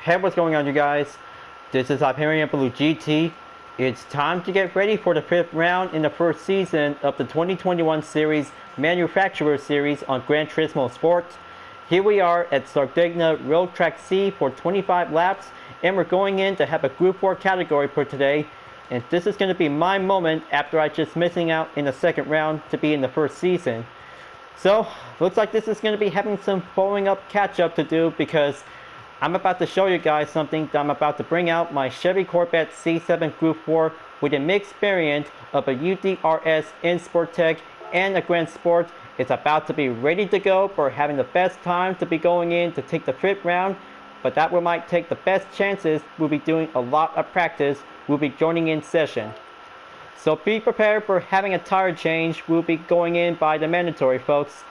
Hey, what's going on, you guys? This is Hyperion-Blue-GT. It's time to get ready for the 5th round in the first season of the 2021 series Manufacturer Series on Gran Turismo Sport. Here we are at Sardegna Road Track C for 25 laps, and we're going in to have a Group 4 category for today. And this is going to be my moment after I just missing out in the 2nd round to be in the first season. So, looks like this is going to be having some following up catch up to do, because I'm about to show you guys something that I'm about to bring out my Chevy Corvette C7 Group 4 with a mixed variant of a UDRS in Sport Tech and a Gran Sport. It's about to be ready to go for having the best time to be going in to take the 5th round, but that we might take the best chances. We'll be doing a lot of practice. We'll be joining in session. So be prepared for having a tire change. We'll be going in by the mandatory, folks.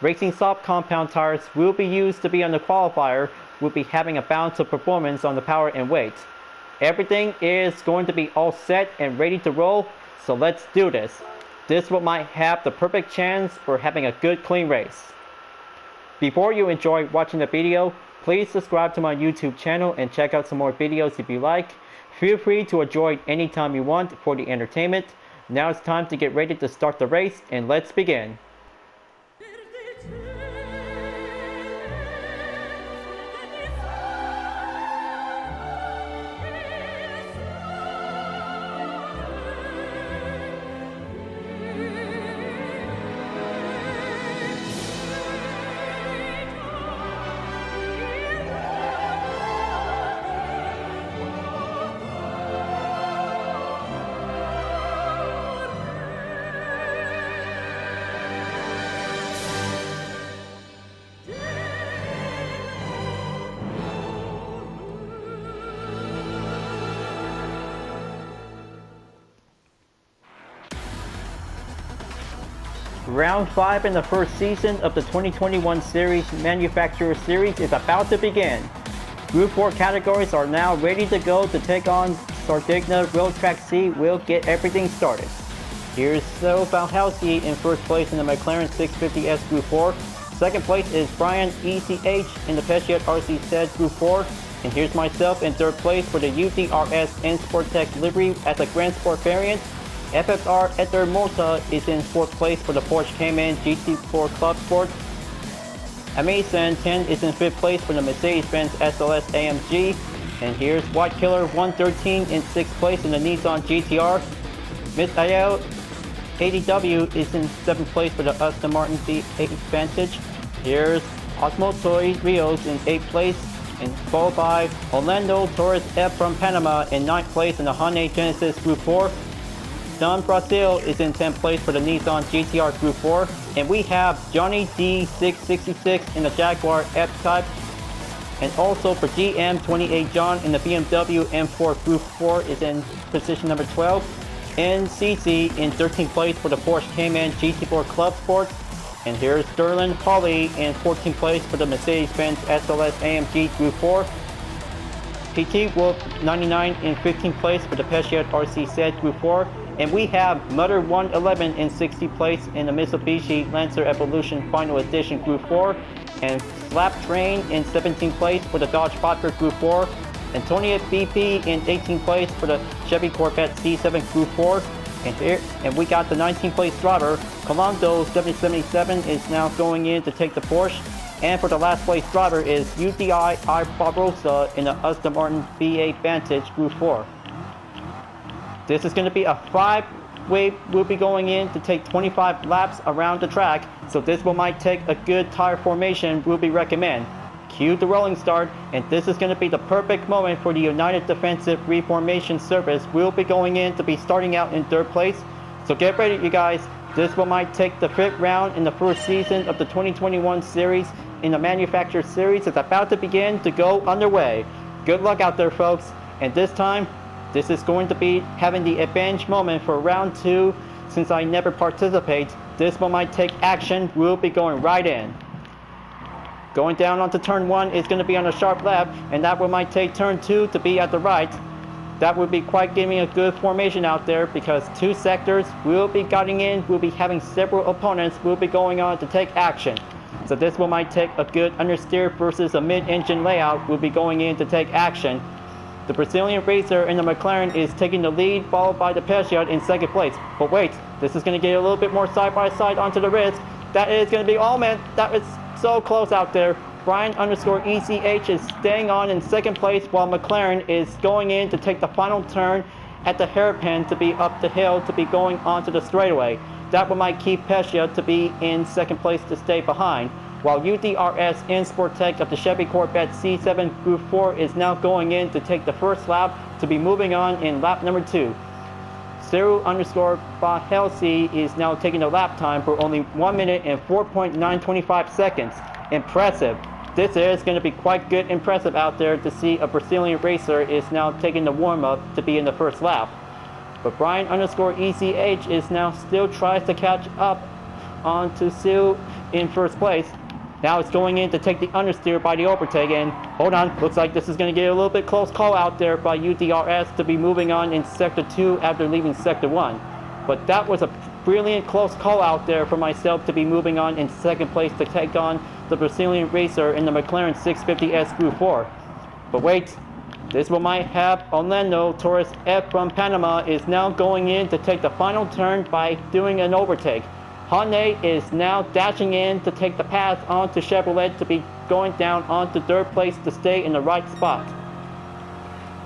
Racing soft compound tires will be used to be on the qualifier. We'll be having a balance of performance on the power and weight. Everything is going to be all set and ready to roll, so let's do this. This will might have the perfect chance for having a good clean race. Before you enjoy watching the video, please subscribe to my YouTube channel and check out some more videos if you like. Feel free to enjoy anytime you want for the entertainment. Now it's time to get ready to start the race, and let's begin. Round 5 in the first season of the 2021 Series Manufacturer Series is about to begin. Group 4 categories are now ready to go to take on Sardegna Road Track C. We'll get everything started. Here's So Valhauski in first place in the McLaren 650S Group 4. Second place is Brian ECH in the Pesciat RC Group 4. And here's myself in third place for the UDRS N Sport Tech livery as a Gran Sport variant. FFR Eder Mota is in 4th place for the Porsche Cayman GT4 Club Sport. Amazon 10 is in 5th place for the Mercedes-Benz SLS AMG. And here's White Killer 113 in 6th place in the Nissan GTR. Misael ADW is in 7th place for the Aston Martin V8 Vantage. Here's Osmotoi Rios in 8th place, and followed by Orlando Torres F from Panama in 9th place in the Hyundai Genesis Group 4. Don Brazil is in 10th place for the Nissan GTR Group 4. And we have Johnny D666 in the Jaguar F-Type. And also for GM28 John in the BMW M4 Group 4 is in position number 12. And CC in 13th place for the Porsche Cayman GT4 Club Sport. And here's Sterling Hawley in 14th place for the Mercedes-Benz SLS AMG Group 4. PT Wolf 99 in 15th place for the Pesciat RC Group 4. And we have Mutter 111 in 60th place in the Mitsubishi Lancer Evolution Final Edition Group 4. And Slap Train in 17th place for the Dodge Viper Group 4. And Tony BP in 18th place for the Chevy Corvette C7 Group 4. And we got the 19th place driver, Colando 777, is now going in to take the Porsche. And for the last place driver is UDI I Barbosa in the Aston Martin V8 Vantage Group 4. This is going to be a 5-way. We'll be going in to take 25 laps around the track, so this one might take a good tire formation. Will be recommend. Cue the rolling start, and this is going to be the perfect moment for the United Defensive Reformation Service. We'll be going in to be starting out in 3rd place, so get ready, you guys. This one might take the 5th round in the first season of the 2021 series in the Manufacturer Series. It's about to begin to go underway. Good luck out there, folks. And this time, this is going to be having the advantage moment for round 2. Since I never participate, this one might take action. We'll be going right in. Going down onto turn 1 is going to be on a sharp left, and that one might take turn 2 to be at the right. That would be quite giving a good formation out there, because 2 sectors will be getting in. We'll be having several opponents will be going on to take action. So this one might take a good understeer versus a mid-engine layout will be going in to take action. The Brazilian racer in the McLaren is taking the lead, followed by the Peugeot in second place. But wait, this is going to get a little bit more side-by-side onto the risk. That is going to be, oh man, that was so close out there. Brian_ECH is staying on in second place, while McLaren is going in to take the final turn at the hairpin to be up the hill to be going onto the straightaway. That one might keep Peugeot to be in second place to stay behind, while UDRS in Sportec of the Chevy Corvette C7 Group 4 is now going in to take the first lap to be moving on in lap number 2. Cyril_Bahelsi is now taking the lap time for only 1 minute and 4.925 seconds. Impressive. This is going to be quite good impressive out there to see a Brazilian racer is now taking the warm-up to be in the first lap. But Brian_ECH is now still tries to catch up on to Sil in first place. Now it's going in to take the understeer by the overtake, and hold on, looks like this is going to get a little bit close call out there by UDRS to be moving on in Sector 2 after leaving Sector 1. But that was a brilliant close call out there for myself to be moving on in second place to take on the Brazilian racer in the McLaren 650S Group 4. But wait, this one might have Orlando Torres F from Panama is now going in to take the final turn by doing an overtake. Hyundai is now dashing in to take the pass onto Chevrolet to be going down onto third place to stay in the right spot.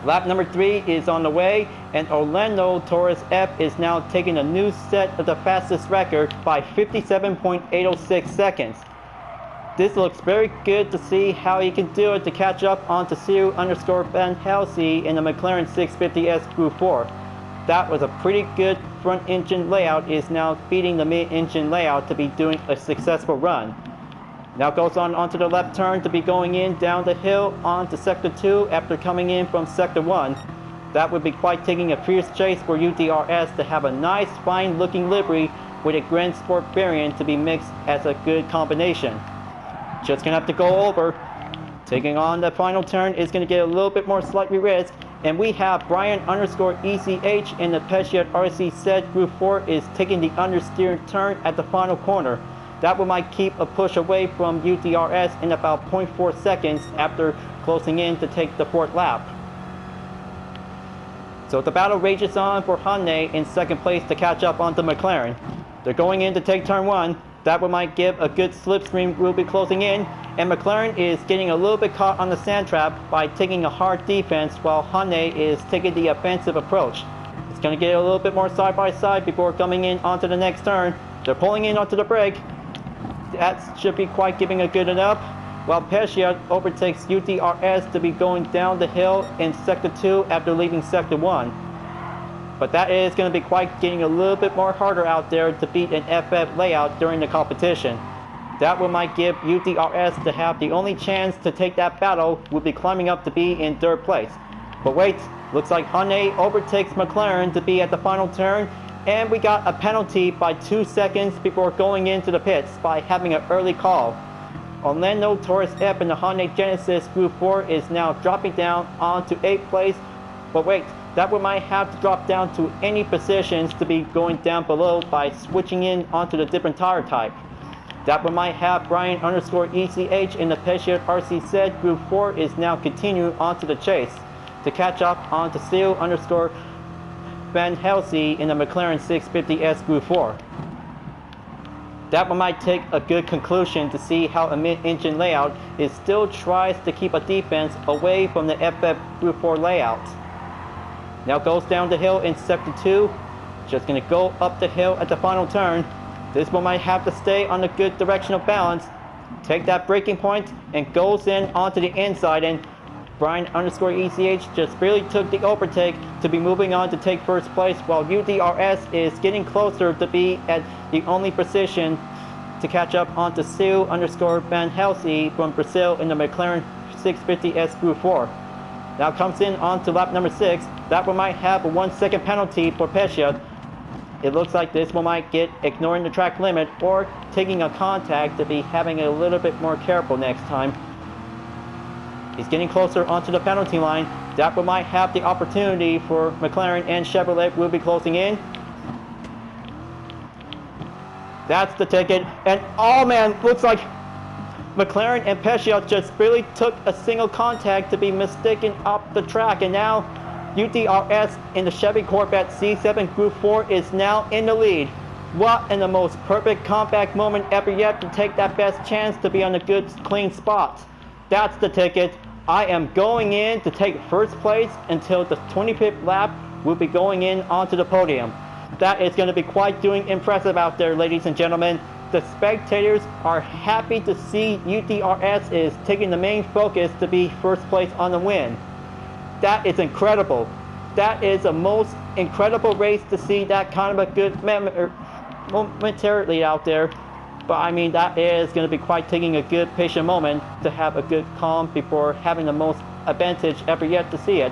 Lap number 3 is on the way, and Orlando Torres F is now taking a new set of the fastest record by 57.806 seconds. This looks very good to see how he can do it to catch up onto Cyril_Van-Halsey in the McLaren 650S Group 4. That was a pretty good front engine layout, is now beating the mid engine layout to be doing a successful run. Now goes on onto the left turn to be going in down the hill onto Sector 2 after coming in from Sector 1. That would be quite taking a fierce chase for UDRS to have a nice fine looking livery with a Gran Sport variant to be mixed as a good combination. Just gonna have to go over. Taking on the final turn is gonna get a little bit more slightly risk, and we have Brian_ECH in the Peugeot RCZ Group 4 is taking the understeer turn at the final corner. That one might keep a push away from UDRS in about 0.4 seconds after closing in to take the fourth lap. So the battle rages on for Hyundai in second place to catch up onto McLaren. They're going in to take turn 1. That one might give a good slipstream, will be closing in, and McLaren is getting a little bit caught on the sand trap by taking a hard defense while Hyundai is taking the offensive approach. It's going to get a little bit more side by side before coming in onto the next turn. They're pulling in onto the brake. That should be quite giving a good enough, while Peugeot overtakes UDRS to be going down the hill in Sector 2 after leaving Sector 1. But that is going to be quite getting a little bit more harder out there to beat an FF layout during the competition. That one might give UDRS to have the only chance to take that battle would be climbing up to be in third place. But wait, looks like Hyundai overtakes McLaren to be at the final turn, and we got a penalty by 2 seconds before going into the pits by having an early call. Orlando Torres F in the Hyundai Genesis Group 4 is now dropping down onto 8th place, but wait, that one might have to drop down to any positions to be going down below by switching in onto the different tire type. That one might have Brian_ECH in the Peugeot RCZ Group 4 is now continuing onto the chase to catch up onto Cyril_Van-Halsey in the McLaren 650S Group 4. That one might take a good conclusion to see how a mid-engine layout is still tries to keep a defense away from the FF Group 4 layout. Now goes down the hill in Sector 2, just going to go up the hill at the final turn. This one might have to stay on a good directional balance, take that braking point, and goes in onto the inside, and Brian_ECH just barely took the overtake to be moving on to take first place, while UDRS is getting closer to be at the only position to catch up onto Cyril_Van-Halsey from Brazil in the McLaren 650S Group 4. Now comes in onto lap number 6. That one might have a 1 second penalty for Peugeot. It looks like this one might get ignoring the track limit or taking a contact to be having a little bit more careful next time. He's getting closer onto the penalty line. That one might have the opportunity for McLaren, and Chevrolet will be closing in. That's the ticket, and oh man, looks like McLaren and Pescia just barely took a single contact to be mistaken off the track, and now UTRS in the Chevy Corvette C7 Group 4 is now in the lead. What in the most perfect comeback moment ever yet to take that best chance to be on a good clean spot. That's the ticket. I am going in to take first place until the 25th lap. We'll be going in onto the podium. That is going to be quite doing impressive out there, ladies and gentlemen. The spectators are happy to see UTRS is taking the main focus to be first place on the win. That is incredible. That is a most incredible race to see that kind of a good momentarily out there. But I mean, that is going to be quite taking a good patient moment to have a good calm before having the most advantage ever yet to see it.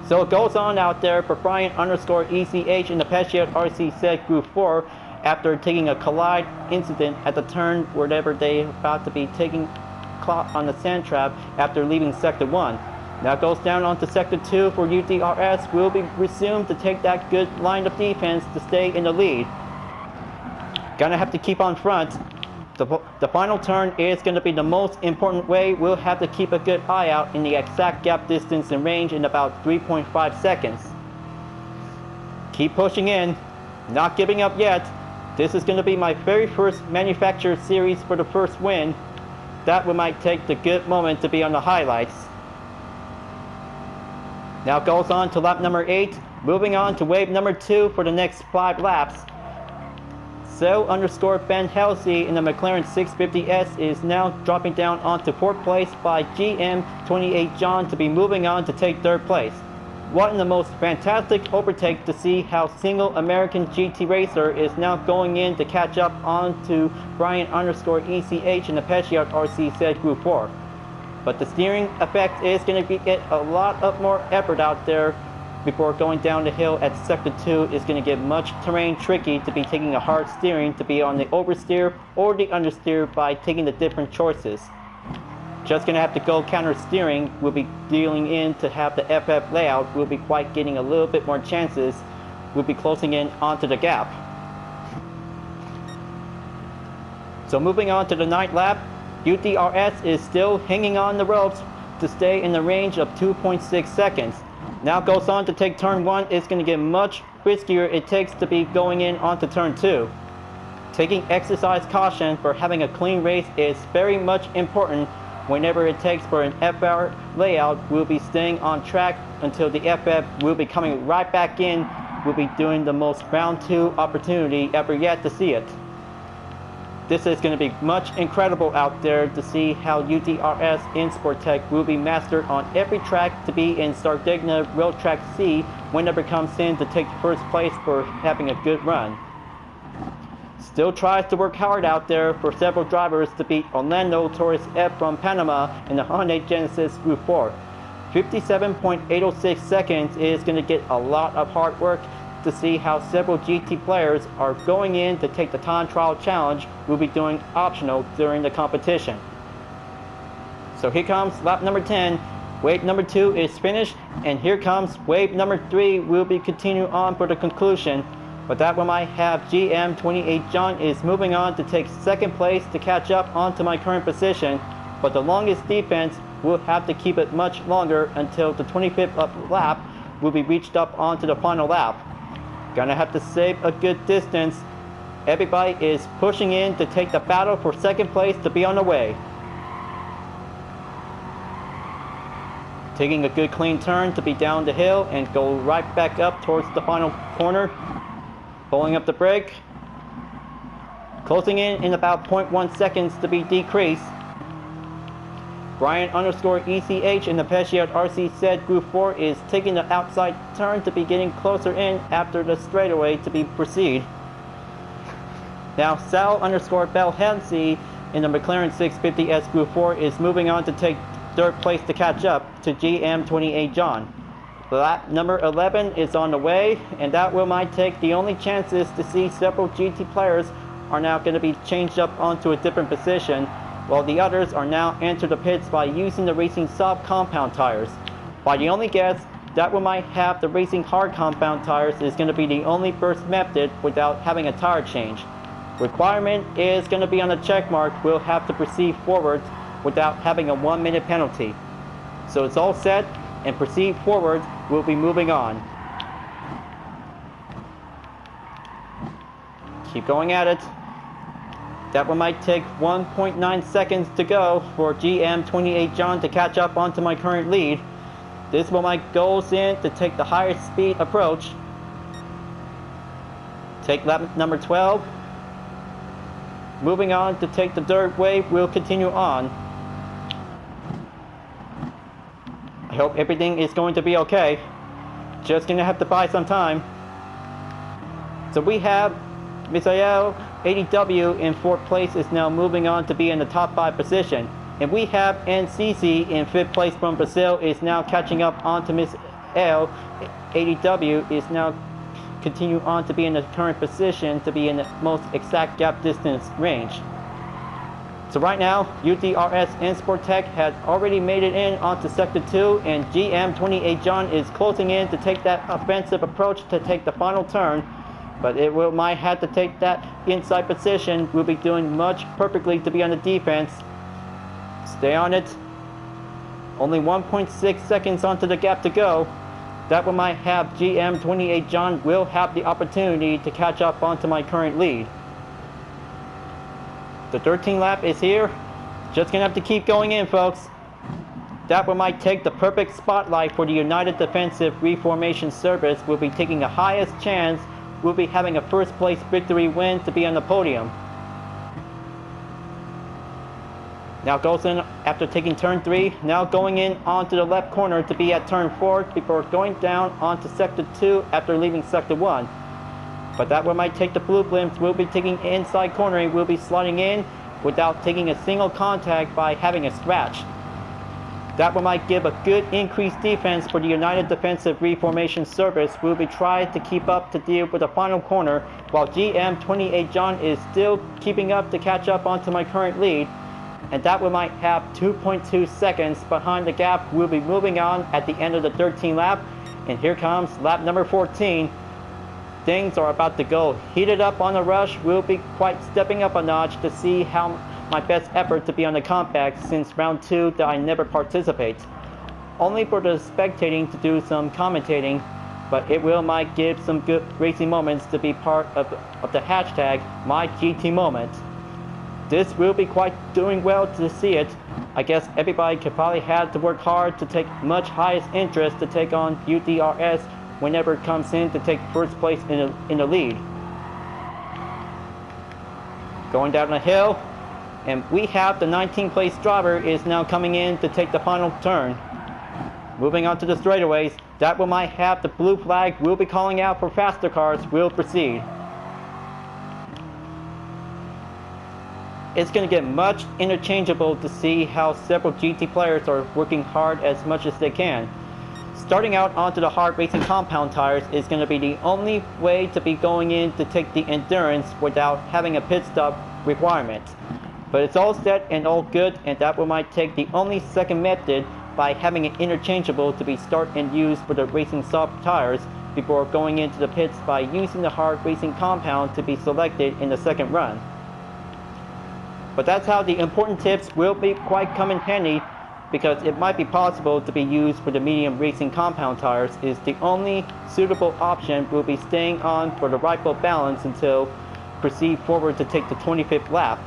So it goes on out there for Brian_ECH in the Pescia RC Group 4 after taking a collide incident at the turn wherever they about to be taking caught on the sand trap after leaving Sector 1. Now goes down onto Sector 2 for UTRS, will be resumed to take that good line of defense to stay in the lead. Gonna have to keep on front. The final turn is going to be the most important way. We'll have to keep a good eye out in the exact gap distance and range in about 3.5 seconds. Keep pushing in, not giving up yet. This is going to be my very first manufacturer series for the first win. That we might take the good moment to be on the highlights. Now goes on to lap number 8, moving on to wave number 2 for the next 5 laps. So_Ben Halsey in the McLaren 650S is now dropping down onto 4th place by GM28 John to be moving on to take 3rd place. What in the most fantastic overtake to see how single American GT racer is now going in to catch up on to Brian_ECH in the Pescia RC Group 4. But the steering effect is going to get a lot of more effort out there before going down the hill at Sector 2 is going to get much terrain tricky to be taking a hard steering to be on the oversteer or the understeer by taking the different choices. Just going to have to go counter steering. We'll be dealing in to have the FF layout. We'll be quite getting a little bit more chances. We'll be closing in onto the gap. So moving on to the 9th lap, UTRS is still hanging on the ropes to stay in the range of 2.6 seconds. Now goes on to take turn 1. It's going to get much riskier it takes to be going in onto turn 2. Taking exercise caution for having a clean race is very much important. Whenever it takes for an FR layout, we'll be staying on track until the FF will be coming right back in. We'll be doing the most round 2 opportunity ever yet to see it. This is going to be much incredible out there to see how UTRS in Sportec will be mastered on every track to be in Sardegna Rail Track C whenever it comes in to take first place for having a good run. Still tries to work hard out there for several drivers to beat Orlando Torres F from Panama in the Hyundai Genesis Group 4. 57.806 seconds is going to get a lot of hard work to see how several GT players are going in to take the time trial challenge we'll be doing optional during the competition. So here comes lap number 10. Wave number 2 is finished, and here comes wave number 3. We'll be continuing on for the conclusion. But that one might have GM28 John is moving on to take 2nd place to catch up onto my current position. But the longest defense will have to keep it much longer until the 25th lap will be reached up onto the final lap. Gonna have to save a good distance. Everybody is pushing in to take the battle for 2nd place to be on the way. Taking a good clean turn to be down the hill and go right back up towards the final corner. Pulling up the brake. Closing in about 0.1 seconds to be decreased. Brian_ECH in the Pescia RC Group 4 is taking the outside turn to be getting closer in after the straightaway to be proceed. Now Sal_Bell Hensey in the McLaren 650S Group 4 is moving on to take 3rd place to catch up to GM28 John. Lap number 11 is on the way, and that will might take the only chances to see several GT players are now going to be changed up onto a different position, while the others are now enter the pits by using the racing soft compound tires. By the only guess, that one might have the racing hard compound tires is going to be the only first method without having a tire change. Requirement is going to be on the check mark. We'll have to proceed forward without having a 1-minute penalty. So it's all set, and proceed forward. We'll be moving on. Keep going at it. That one might take 1.9 seconds to go for GM28 John to catch up onto my current lead. This one might goes in to take the higher speed approach. Take lap number 12. Moving on to take the dirt wave, we'll continue on. I hope everything is going to be okay. Just gonna have to buy some time. So we have Misael 80W in 4th place is now moving on to be in the top 5 position. And we have NCC in 5th place from Brazil is now catching up onto Miss L. 80W is now continue on to be in the current position to be in the most exact gap distance range. So right now, UDRS and Sportec has already made it in onto Sector 2, and GM28 John is closing in to take that offensive approach to take the final turn. But it might have to take that inside position. We'll be doing much perfectly to be on the defense. Stay on it. Only 1.6 seconds onto the gap to go. That one might have GM28 John will have the opportunity to catch up onto my current lead. The 13th lap is here. Just gonna have to keep going in, folks. That one might take the perfect spotlight for the United Defensive Reformation Service. We'll be taking the highest chance. We'll be having a 1st place victory win to be on the podium. Now goes in after taking turn 3. Now going in onto the left corner to be at turn 4 before going down onto sector 2 after leaving sector 1. But that one might take the blue blimps. We'll be taking inside cornering. We'll be sliding in without taking a single contact by having a scratch. That one might give a good increased defense for the United Defensive Reformation Service. We'll be trying to keep up to deal with the final corner while GM28 John is still keeping up to catch up onto my current lead. And that one might have 2.2 seconds behind the gap. We'll be moving on at the end of the 13th lap. And here comes lap number 14. Things are about to go heated up on the rush. We'll be quite stepping up a notch to see how my best effort to be on the compact since round 2 that I never participate. Only for the spectating to do some commentating, but it might give some good racing moments to be part of the hashtag MyGTMoment. This will be quite doing well to see it. I guess everybody could probably have to work hard to take much highest interest to take on UDRS whenever it comes in to take 1st place in the lead. Going down the hill. And we have the 19th place driver is now coming in to take the final turn. Moving on to the straightaways. That one might have the blue flag. We'll be calling out for faster cars. We'll proceed. It's going to get much interchangeable to see how several GT players are working hard as much as they can. Starting out onto the hard racing compound tires is going to be the only way to be going in to take the endurance without having a pit stop requirement. But it's all set and all good, and that one might take the only second method by having it interchangeable to be start and use for the racing soft tires before going into the pits by using the hard racing compound to be selected in the second run. But that's how the important tips will be quite come in handy, because it might be possible to be used for the medium racing compound tires is the only suitable option. We'll be staying on for the rightful balance until proceed forward to take the 25th lap.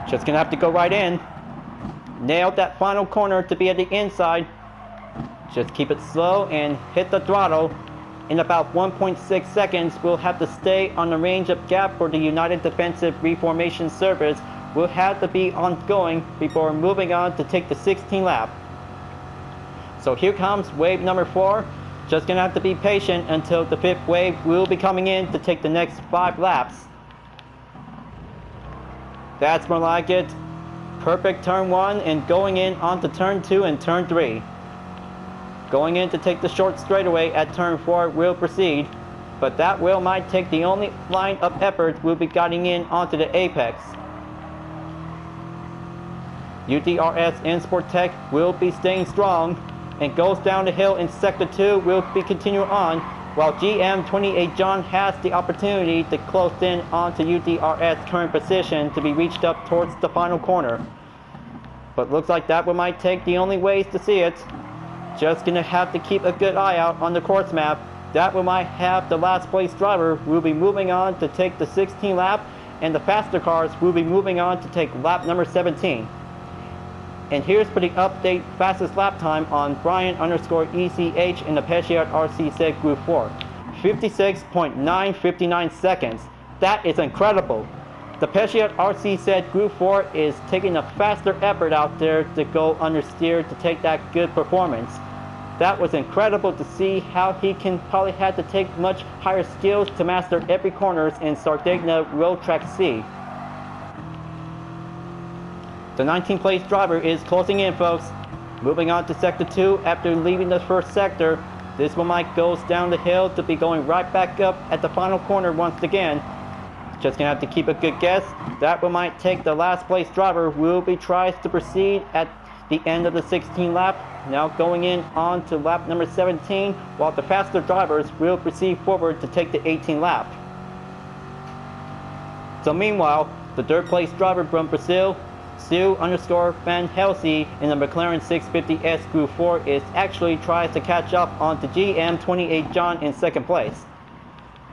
Just gonna have to go right in. Nailed that final corner to be at the inside. Just keep it slow and hit the throttle. In about 1.6 seconds, we'll have to stay on the range of gap for the United Defensive Reformation Service. We'll have to be ongoing before moving on to take the 16th lap. So here comes wave number 4. Just gonna have to be patient until the 5th wave will be coming in to take the next 5 laps. That's more like it. Perfect turn 1 and going in onto turn 2 and turn 3. Going in to take the short straightaway at turn 4 will proceed, but that might take the only line of effort we'll be getting in onto the apex. UDRS and Sportec will be staying strong and goes down the hill in sector 2 will be continuing on. while GM 28 John has the opportunity to close in onto UDRS current position to be reached up towards the final corner. But looks like that one might take the only ways to see it. Just gonna have to keep a good eye out on the course map. That one might have the last place driver will be moving on to take the 16th lap, and the faster cars will be moving on to take lap number 17. And here's for the update fastest lap time on Brian_ECH in the Peugeot RCZ Group 4. 56.959 seconds. That is incredible. The Peugeot RCZ Group 4 is taking a faster effort out there to go understeer to take that good performance. That was incredible to see how he can probably had to take much higher skills to master every corners in Sardegna Road Track C. The 19th place driver is closing in, folks. Moving on to Sector 2 after leaving the first sector. This one might goes down the hill to be going right back up at the final corner once again. Just gonna have to keep a good guess. That one might take the last place driver will be tries to proceed at the end of the 16th lap. Now going in on to lap number 17, while the faster drivers will proceed forward to take the 18th lap. So meanwhile, the third place driver from Brazil, Sue_Van Helsey in the McLaren 650S Group 4 is actually tries to catch up onto GM 28 John in second place.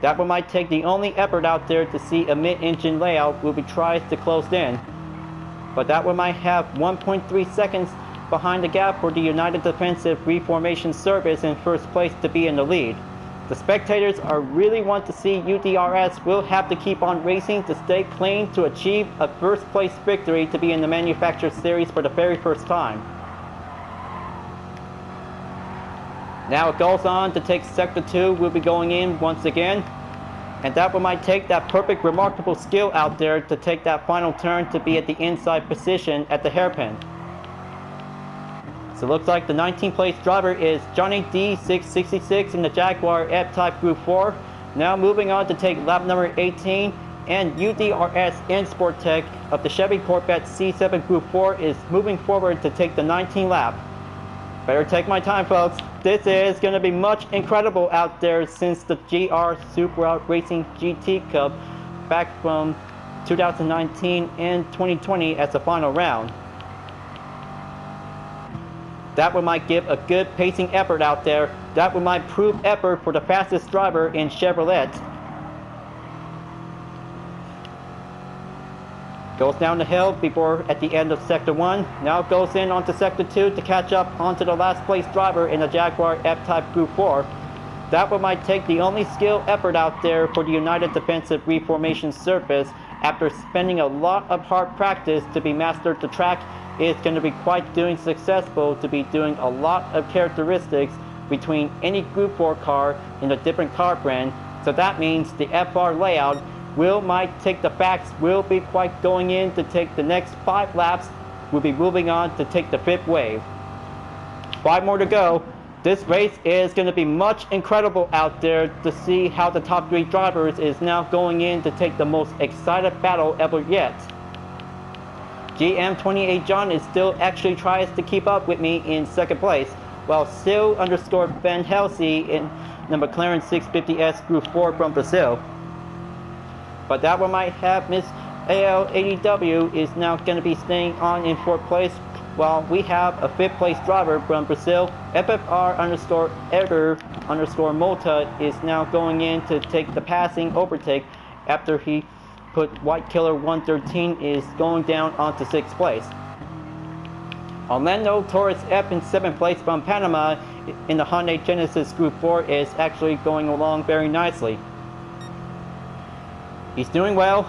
That one might take the only effort out there to see a mid-engine layout will be tries to close in. But that one might have 1.3 seconds behind the gap for the United Defensive Reformation Service in first place to be in the lead. The spectators are really want to see UDRS will have to keep on racing to stay clean to achieve a first place victory to be in the Manufacturer Series for the very first time. Now it goes on to take Sector 2, will be going in once again. And that one might take that perfect remarkable skill out there to take that final turn to be at the inside position at the hairpin. So it looks like the 19th place driver is Johnny D666 in the Jaguar F-Type Group 4. Now moving on to take lap number 18, and UDRS in Sport Tech of the Chevy Corvette C7 Group 4 is moving forward to take the 19th lap. Better take my time, folks. This is going to be much incredible out there since the GR Super Out Racing GT Cup back from 2019 and 2020 as the final round. That one might give a good pacing effort out there. That one might prove effort for the fastest driver in Chevrolet. Goes down the hill before at the end of Sector 1. Now goes in onto Sector 2 to catch up onto the last place driver in the Jaguar F-Type Group 4. That one might take the only skill effort out there for the United Defensive Reformation Service after spending a lot of hard practice to be mastered the track. Is going to be quite doing successful to be doing a lot of characteristics between any Group 4 car in a different car brand. So that means the FR layout might take the facts, will be quite going in to take the next 5 laps, will be moving on to take the 5th wave. 5 more to go. This race is going to be much incredible out there to see how the top 3 drivers is now going in to take the most excited battle ever yet. GM 28 John is still actually tries to keep up with me in second place, while Sue_Van Helsey in the McLaren 650S Group 4 from Brazil. But that one might have Miss AL80W is now going to be staying on in 4th place, while we have a 5th place driver from Brazil. FFR_Eder_Mota is now going in to take the passing overtake after he put White Killer 113 is going down onto 6th place. Orlando Torres F in 7th place from Panama in the Hyundai Genesis Group 4 is actually going along very nicely. He's doing well,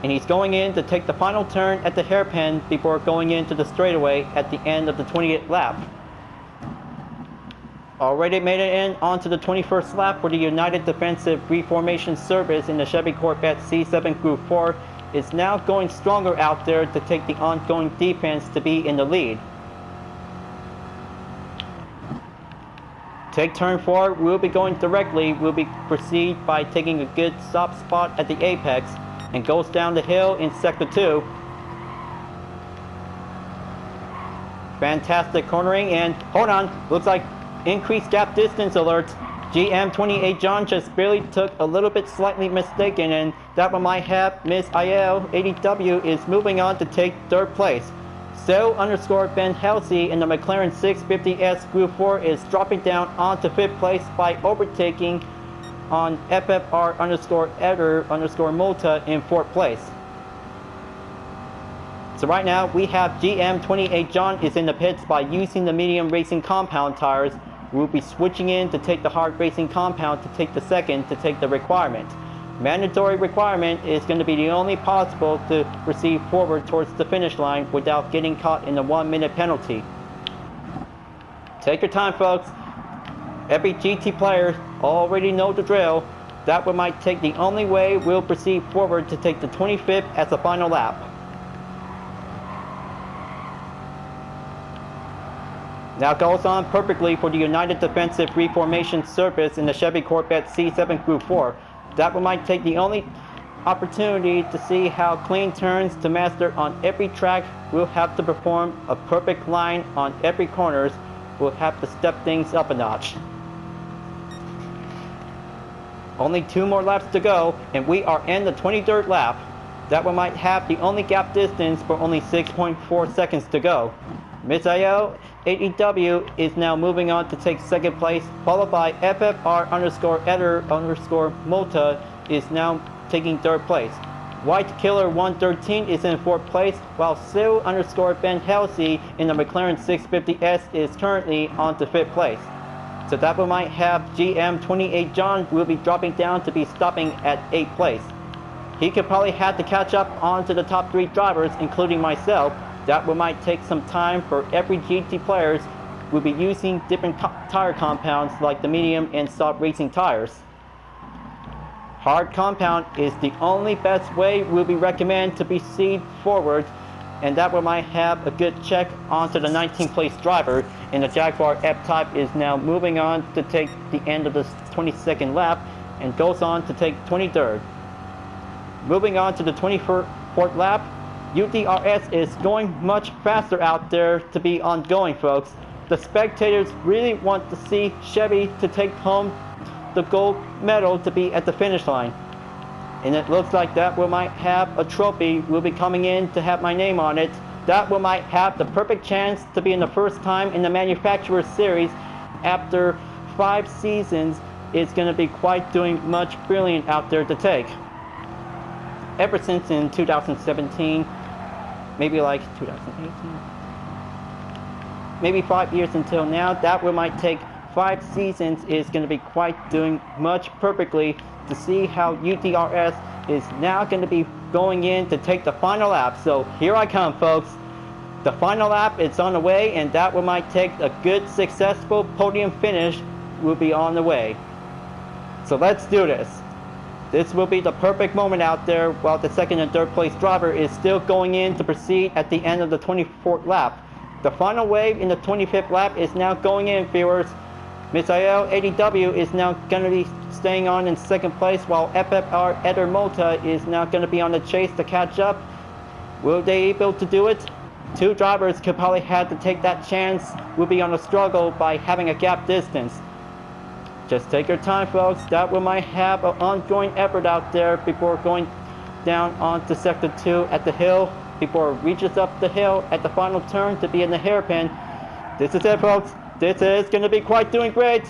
and he's going in to take the final turn at the hairpin before going into the straightaway at the end of the 20th lap. Already made it in onto the 21st lap for the United Defensive Reformation Service in the Chevy Corvette C7 Group 4 is now going stronger out there to take the ongoing defense to be in the lead. Take turn 4, we'll be going directly, we'll be proceed by taking a good soft spot at the apex and goes down the hill in Sector 2. Fantastic cornering, and hold on, looks like increased gap distance alert. GM28 John just barely took a little bit slightly mistaken, and that one might have Miss IL80W is moving on to take third place. So underscore Ben Halsey in the McLaren 650S Group 4 is dropping down onto 5th place by overtaking on FFR underscore Eder underscore Multa in 4th place. So right now we have GM28 John is in the pits by using the medium racing compound tires. We'll be switching in to take the hard racing compound to take the second to take the requirement. Mandatory requirement is going to be the only possible to proceed forward towards the finish line without getting caught in the 1-minute penalty. Take your time, folks. Every GT player already know the drill. That one might take the only way we'll proceed forward to take the 25th as the final lap. Now goes on perfectly for the United Defensive Reformation Service in the Chevy Corvette C7 Group 4. That one might take the only opportunity to see how clean turns to master on every track. We'll have to perform a perfect line on every corners. We'll have to step things up a notch. Only 2 more laps to go, and we are in the 23rd lap. That one might have the only gap distance for only 6.4 seconds to go. Miss IO80W is now moving on to take second place, followed by FFR underscore Eder underscore Multa is now taking third place. White Killer 113 is in fourth place, while Sue underscore Ben Halsey in the McLaren 650S is currently on to fifth place. So that one might have GM28 John will be dropping down to be stopping at 8th place. He could probably have to catch up onto the top 3 drivers, including myself. That one might take some time for every GT players will be using different tire compounds like the medium and soft racing tires. Hard compound is the only best way we'll be recommend to proceed forward, and that one might have a good check onto the 19th place driver, and the Jaguar F-Type is now moving on to take the end of the 22nd lap and goes on to take 23rd. Moving on to the 24th lap, UDRS is going much faster out there to be ongoing, folks. The spectators really want to see Chevy to take home the gold medal to be at the finish line. And it looks like that one might have a trophy will be coming in to have my name on it. That one might have the perfect chance to be in the first time in the Manufacturer Series after 5 seasons. It's going to be quite doing much brilliant out there to take. Ever since in 2017, maybe like 2018, maybe 5 years until now, that one might take 5 seasons is going to be quite doing much perfectly to see how UDRS is now going to be going in to take the final lap. So here I come, folks. The final lap is on the way, and that one might take a good successful podium finish will be on the way. So let's do this. This will be the perfect moment out there while the second and third place driver is still going in to proceed at the end of the 24th lap. The final wave in the 25th lap is now going in, viewers. Miss IL80W is now going to be staying on in second place, while FFR Eder Multa is now going to be on the chase to catch up. Will they be able to do it? 2 drivers could probably have to take that chance. Will be on a struggle by having a gap distance. Just take your time, folks. That one might have an ongoing effort out there before going down onto sector 2 at the hill, before it reaches up the hill at the final turn to be in the hairpin. This is it, folks. This is going to be quite doing great.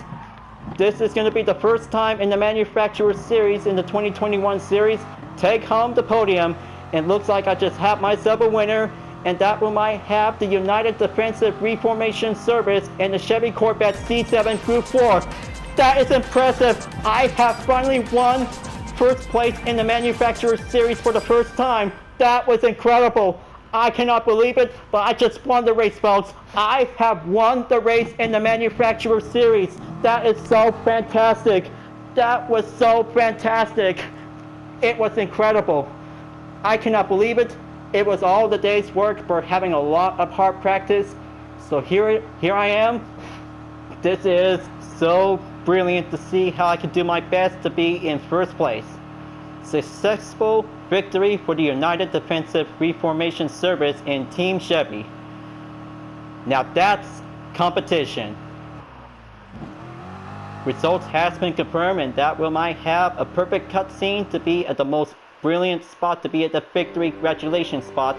This is going to be the first time in the Manufacturer Series in the 2021 series. Take home the podium. It looks like I just have myself a winner, and that one might have the United Defensive Reformation Service and the Chevy Corvette C7 Group 4. That is impressive. I have finally won first place in the Manufacturer Series for the first time. That was incredible. I cannot believe it, but I just won the race, folks. I have won the race in the Manufacturer Series. That is so fantastic. That was so fantastic. It was incredible. I cannot believe it. It was all the day's work for having a lot of hard practice. So here I am. This is so brilliant to see how I can do my best to be in first place. Successful victory for the United Defensive Reformation Service in Team Chevy. Now that's competition. Results has been confirmed, and that will might have a perfect cutscene to be at the most brilliant spot to be at the victory congratulations spot.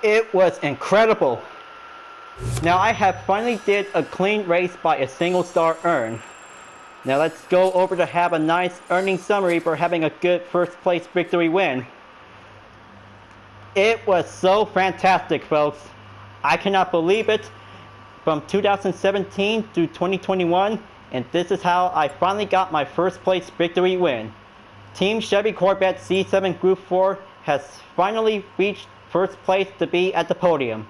It was incredible. Now I have finally did a clean race by a single star earn. Now let's go over to have a nice earning summary for having a good first place victory win. It was so fantastic, folks. I cannot believe it. From 2017 to 2021, and this is how I finally got my first place victory win. Team Chevy Corvette C7 Group 4 has finally reached first place to be at the podium.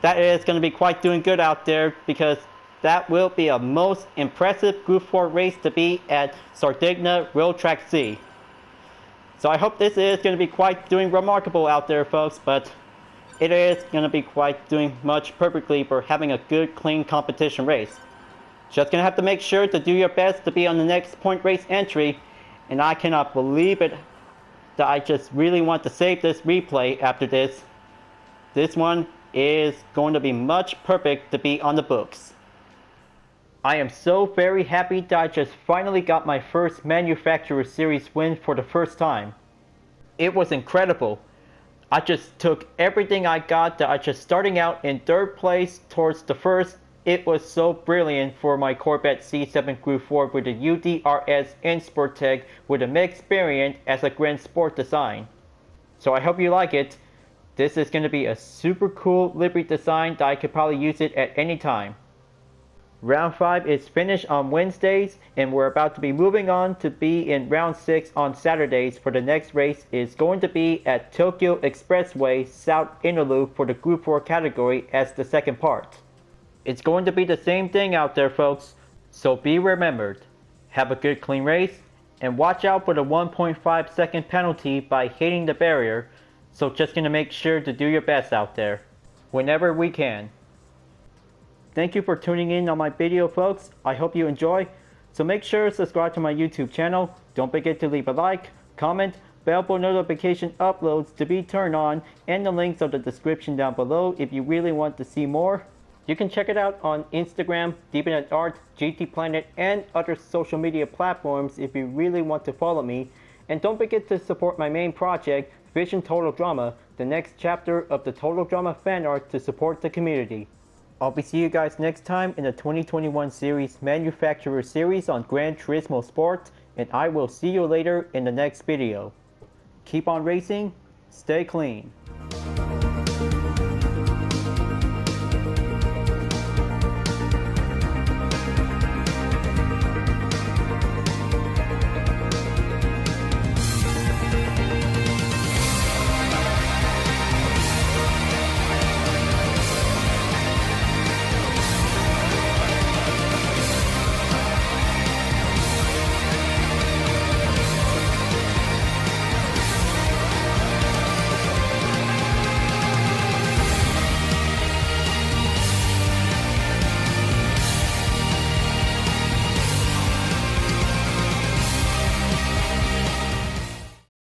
That is going to be quite doing good out there, because that will be a most impressive Group 4 race to be at Sardegna Road Track C. So I hope this is going to be quite doing remarkable out there, folks, but it is going to be quite doing much perfectly for having a good clean competition race. Just going to have to make sure to do your best to be on the next point race entry, and I cannot believe it that I just really want to save this replay after this. This one is going to be much perfect to be on the books. I am so very happy that I just finally got my first Manufacturer Series win for the first time. It was incredible. I just took everything I got that I just starting out in third place towards the first. It was so brilliant for my Corvette C7 Group 4 with the UDRS Insport Tech with a mixed variant as a Gran Sport design. So I hope you like it. This is going to be a super cool livery design that I could probably use it at any time. Round 5 is finished on Wednesdays, and we're about to be moving on to be in Round 6 on Saturdays. For the next race is going to be at Tokyo Expressway South Inner Loop for the Group 4 category as the second part. It's going to be the same thing out there, folks, so be remembered. Have a good clean race, and watch out for the 1.5 second penalty by hitting the barrier, so just going to make sure to do your best out there, whenever we can. Thank you for tuning in on my video, folks. I hope you enjoy. So make sure to subscribe to my YouTube channel. Don't forget to leave a like, comment, bell for notification uploads to be turned on, and the links are in the description down below if you really want to see more. You can check it out on Instagram, Deepnet Art, GT Planet, and other social media platforms if you really want to follow me. And don't forget to support my main project, Vision Total Drama, the next chapter of the Total Drama fan art to support the community. I'll be seeing you guys next time in the 2021 series Manufacturer Series on Gran Turismo Sport, and I will see you later in the next video. Keep on racing, stay clean.